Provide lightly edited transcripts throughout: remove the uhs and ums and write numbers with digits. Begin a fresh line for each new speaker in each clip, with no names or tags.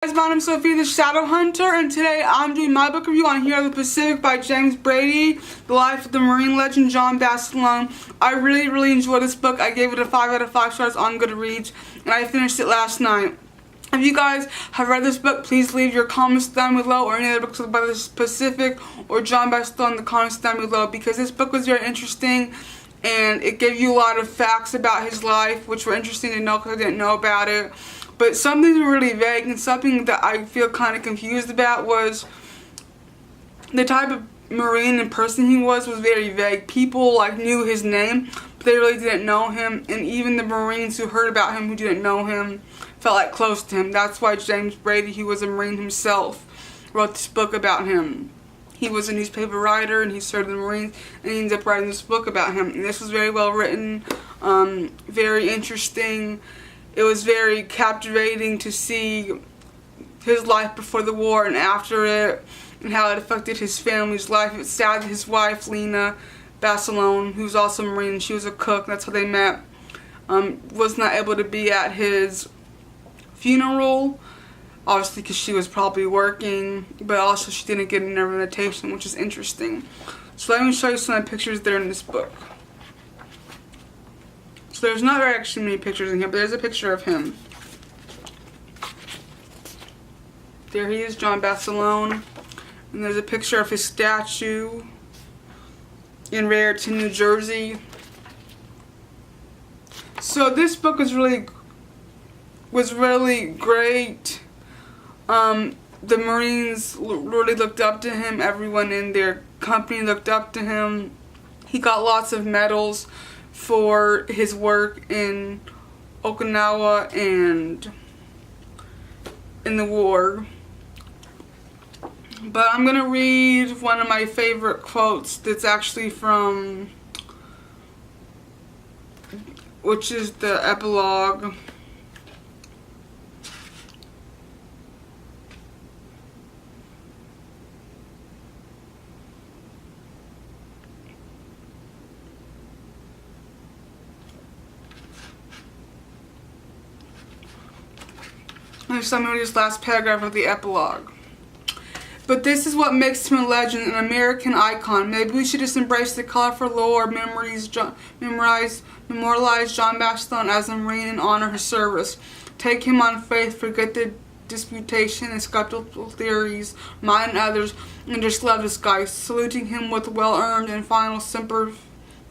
Guys, my name is Sophie the Shadow Hunter, and today I'm doing my book review on Hero of the Pacific by James Brady, the life of the Marine legend John Basilone. I really enjoyed this book. I gave it a 5 out of 5 stars on Goodreads, and I finished it last night. If you guys have read this book, please leave your comments down below, or any other books by the Pacific or John Basilone in the comments down below, because this book was very interesting, and it gave you a lot of facts about his life, which were interesting to know because I didn't know about it. But something really vague and something that I feel kind of confused about was the type of Marine and person he was very vague. People knew his name, but they really didn't know him, and even the Marines who heard about him who didn't know him felt like close to him. That's why James Brady, he was a Marine himself, wrote this book about him. He was a newspaper writer and he served the Marines, and he ended up writing this book about him. And this was very well written, very interesting. It was very captivating to see his life before the war and after it, and how it affected his family's life. It's sad that his wife, Lena Basilone, who's also a Marine, she was a cook, that's how they met, was not able to be at his funeral, obviously because she was probably working, but also she didn't get an invitation, which is interesting. So let me show you some of the pictures there in this book. So there's not very actually many pictures in here, but there's a picture of him. There he is, John Basilone. And there's a picture of his statue in Raritan, New Jersey. So this book was really great. The Marines really looked up to him. Everyone in their company looked up to him. He got lots of medals for his work in Okinawa and in the war. But I'm going to read one of my favorite quotes that's actually from, which is the epilogue. There's this last paragraph of the epilogue. But this is what makes him a legend, an American icon. Maybe we should just embrace the colorful lore, memorialize John Basilone as a Marine and honor his service. Take him on faith, forget the disputation and skeptical theories, mine and others, and just love this guy, saluting him with well-earned and final semper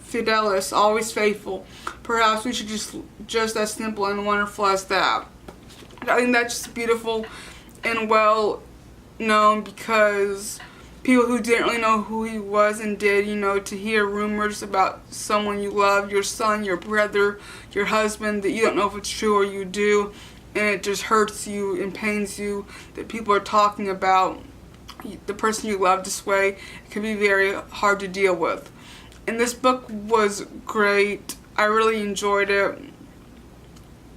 fidelis, always faithful. Perhaps we should just as simple and wonderful as that. I think that's just beautiful and well known, because people who didn't really know who he was and did, to hear rumors about someone you love, your son, your brother, your husband, that you don't know if it's true or you do, and it just hurts you and pains you that people are talking about the person you love this way. It can be very hard to deal with. And this book was great. I really enjoyed it.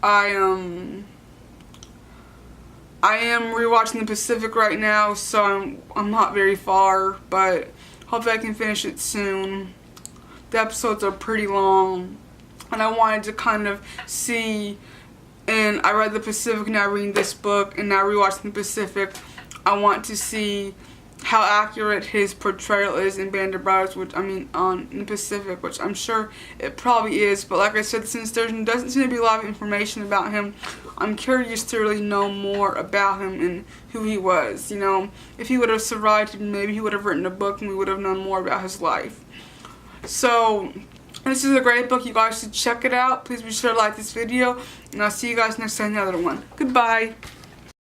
I am rewatching the Pacific right now, so I'm not very far, but hopefully I can finish it soon. The episodes are pretty long, and I wanted to kind of see, and I read the Pacific, now reading this book, and now rewatching the Pacific. I want to see how accurate his portrayal is in Band of Brothers, in the Pacific, which I'm sure it probably is. But like I said, since there doesn't seem to be a lot of information about him, I'm curious to really know more about him and who he was. If he would have survived, maybe he would have written a book and we would have known more about his life. So this is a great book. You guys should check it out. Please be sure to like this video, and I'll see you guys next time in another one. Goodbye.